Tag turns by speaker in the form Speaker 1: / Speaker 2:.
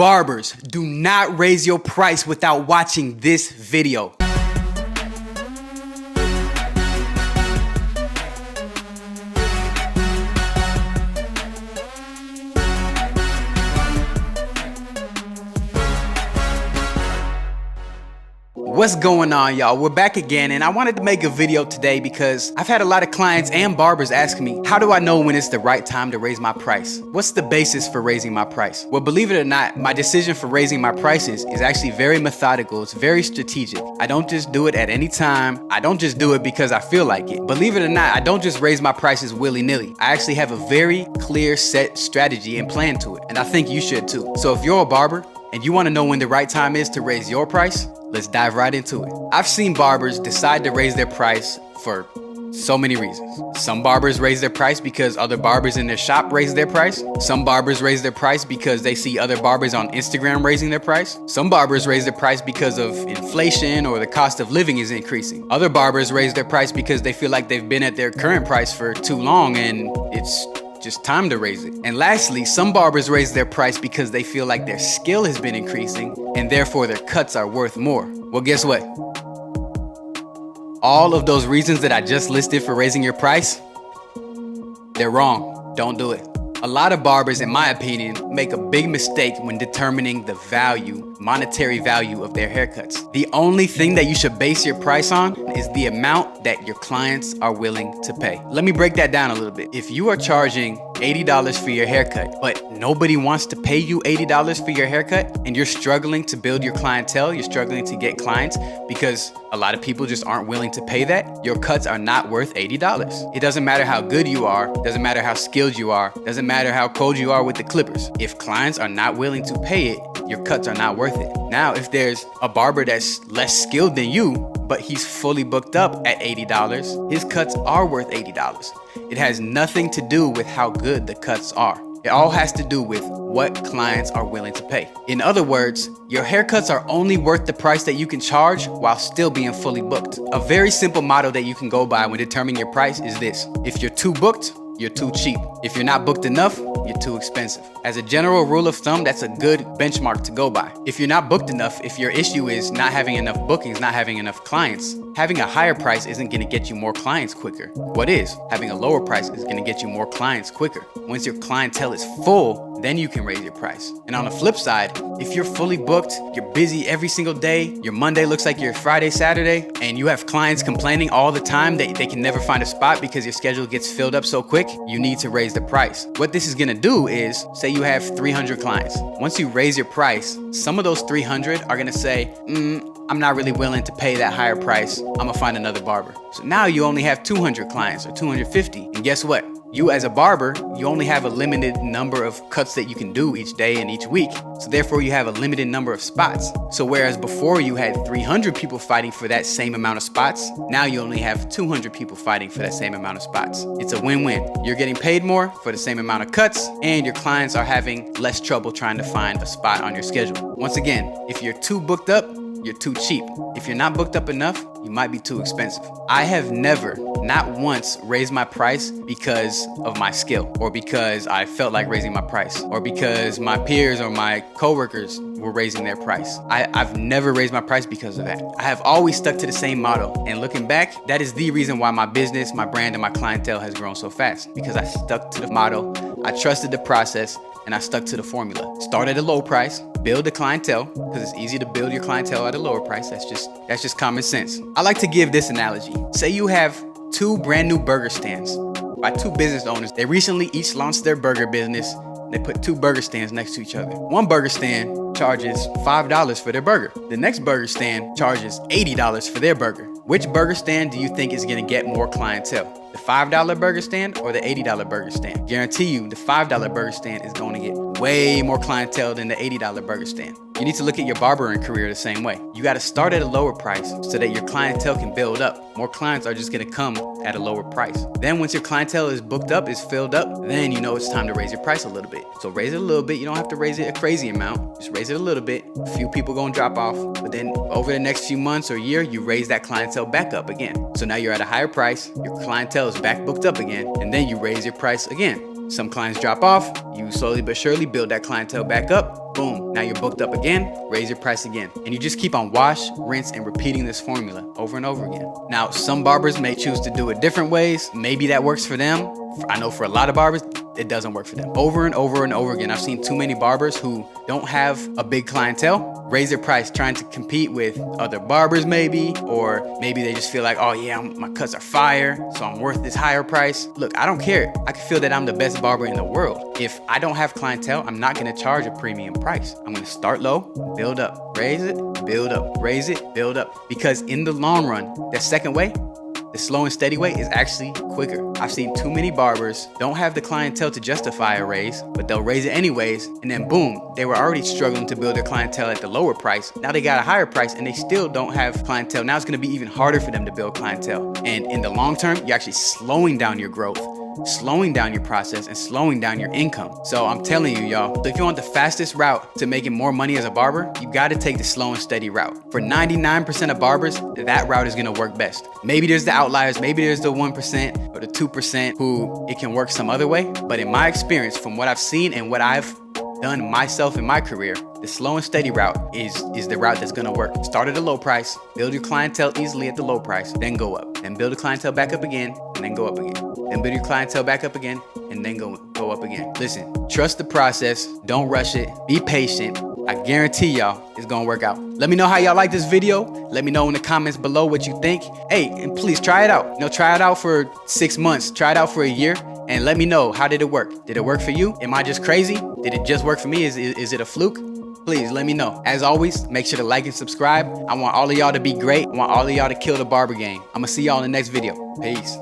Speaker 1: Barbers, do not raise your price without watching this video. What's going on, y'all? We're back again, and I wanted to make a video today because I've had a lot of clients and barbers asking me, how do I know when it's the right time to raise my price? What's the basis for raising my price? Well, believe it or not, my decision for raising my prices is actually very methodical. It's very strategic. I don't just do it at any time. I don't just do it because I feel like it. Believe it or not, I don't just raise my prices willy-nilly. I actually have a very clear set strategy and plan to it, and I think you should too. So if you're a barber and you want to know when the right time is to raise your price, let's dive right into it. I've seen barbers decide to raise their price for so many reasons. Some barbers raise their price because other barbers in their shop raise their price. Some barbers raise their price because they see other barbers on Instagram raising their price. Some barbers raise their price because of inflation or the cost of living is increasing. Other barbers raise their price because they feel like they've been at their current price for too long and it's just time to raise it. And lastly, some barbers raise their price because they feel like their skill has been increasing and therefore their cuts are worth more. Well, guess what? All of those reasons that I just listed for raising your price, they're wrong. Don't do it. A lot of barbers, in my opinion, make a big mistake when determining the value, monetary value of their haircuts. The only thing that you should base your price on is the amount that your clients are willing to pay. Let me break that down a little bit. If you are charging $80 for your haircut, but nobody wants to pay you $80 for your haircut, and you're struggling to build your clientele, you're struggling to get clients because a lot of people just aren't willing to pay that, your cuts are not worth $80. It doesn't matter how good you are, doesn't matter how skilled you are, doesn't matter how cold you are with the clippers. If clients are not willing to pay it, your cuts are not worth it. Now, if there's a barber that's less skilled than you, but he's fully booked up at $80, his cuts are worth $80. It has nothing to do with how good the cuts are. It all has to do with what clients are willing to pay. In other words, your haircuts are only worth the price that you can charge while still being fully booked. A very simple motto that you can go by when determining your price is this: if you're too booked, you're too cheap. If you're not booked enough, you're too expensive. As a general rule of thumb, that's a good benchmark to go by. If you're not booked enough, if your issue is not having enough bookings, not having enough clients, having a higher price isn't gonna get you more clients quicker. What is? Having a lower price is gonna get you more clients quicker. Once your clientele is full, then you can raise your price. And on the flip side, if you're fully booked, you're busy every single day, your Monday looks like your Friday, Saturday, and you have clients complaining all the time that they can never find a spot because your schedule gets filled up so quick, you need to raise the price. What this is gonna do is, say you have 300 clients. Once you raise your price, some of those 300 are gonna say, I'm not really willing to pay that higher price, I'm gonna find another barber. So now you only have 200 clients or 250, and guess what? You as a barber, you only have a limited number of cuts that you can do each day and each week. So therefore you have a limited number of spots. So whereas before you had 300 people fighting for that same amount of spots, now you only have 200 people fighting for that same amount of spots. It's a win-win. You're getting paid more for the same amount of cuts, and your clients are having less trouble trying to find a spot on your schedule. Once again, if you're too booked up, you're too cheap. If you're not booked up enough, you might be too expensive. I have never, not once, raised my price because of my skill, or because I felt like raising my price, or because my peers or my coworkers were raising their price. I've never raised my price because of that. I have always stuck to the same motto. And looking back, that is the reason why my business, my brand, and my clientele has grown so fast, because I stuck to the motto, I trusted the process, and I stuck to the formula. Start at a low price, build a clientele, because it's easy to build your clientele at a lower price. That's just common sense. I like to give this analogy. Say you have two brand new burger stands by two business owners. They recently each launched their burger business. They put two burger stands next to each other. One burger stand charges $5 for their burger. The next burger stand charges $80 for their burger. Which burger stand do you think is gonna get more clientele? The $5 burger stand or the $80 burger stand? Guarantee you the $5 burger stand is going to get way more clientele than the $80 burger stand. You need to look at your barbering career the same way. You got to start at a lower price so that your clientele can build up. More clients are just going to come at a lower price. Then once your clientele is booked up, is filled up, then you know it's time to raise your price a little bit. So raise it a little bit. You don't have to raise it a crazy amount. Just raise it a little bit. A few people going to drop off. But then over the next few months or year, you raise that clientele back up again. So now you're at a higher price. Your clientele is back booked up again. And then you raise your price again. Some clients drop off, you slowly but surely build that clientele back up. Boom, now you're booked up again, raise your price again. And you just keep on wash, rinse, and repeating this formula over and over again. Now, some barbers may choose to do it different ways. Maybe that works for them. I know for a lot of barbers, it doesn't work for them. Over and over and over again, I've seen too many barbers who don't have a big clientele raise their price trying to compete with other barbers maybe, or maybe they just feel like, oh yeah, my cuts are fire, so I'm worth this higher price. Look, I don't care. I can feel that I'm the best barber in the world. If I don't have clientele, I'm not gonna charge a premium price. I'm gonna start low, build up, raise it, build up, raise it, build up. Because in the long run, that second way, the slow and steady way, is actually quicker. I've seen too many barbers don't have the clientele to justify a raise, but they'll raise it anyways, and then boom, they were already struggling to build their clientele at the lower price. Now they got a higher price and they still don't have clientele. Now it's gonna be even harder for them to build clientele. And in the long term, you're actually slowing down your growth, slowing down your process, and slowing down your income. So I'm telling you, y'all, if you want the fastest route to making more money as a barber, you gotta take the slow and steady route. For 99% of barbers, that route is gonna work best. Maybe there's the outliers, maybe there's the 1% or the 2% who it can work some other way. But in my experience, from what I've seen and what I've done myself in my career, the slow and steady route is the route that's gonna work. Start at a low price, build your clientele easily at the low price, then go up. Then build a clientele back up again, and then go up again. Then build your clientele back up again, and then go up again. Listen, trust the process, don't rush it, be patient. I guarantee y'all it's gonna work out. Let me know how y'all like this video. Let me know in the comments below what you think. Hey, and please try it out. Try it out for 6 months, try it out for a year, and let me know, how did it work? Did it work for you? Am I just crazy? Did it just work for me? Is it a fluke? Please let me know. As always, make sure to like and subscribe. I want all of y'all to be great. I want all of y'all to kill the barber game. I'm gonna see y'all in the next video. Peace.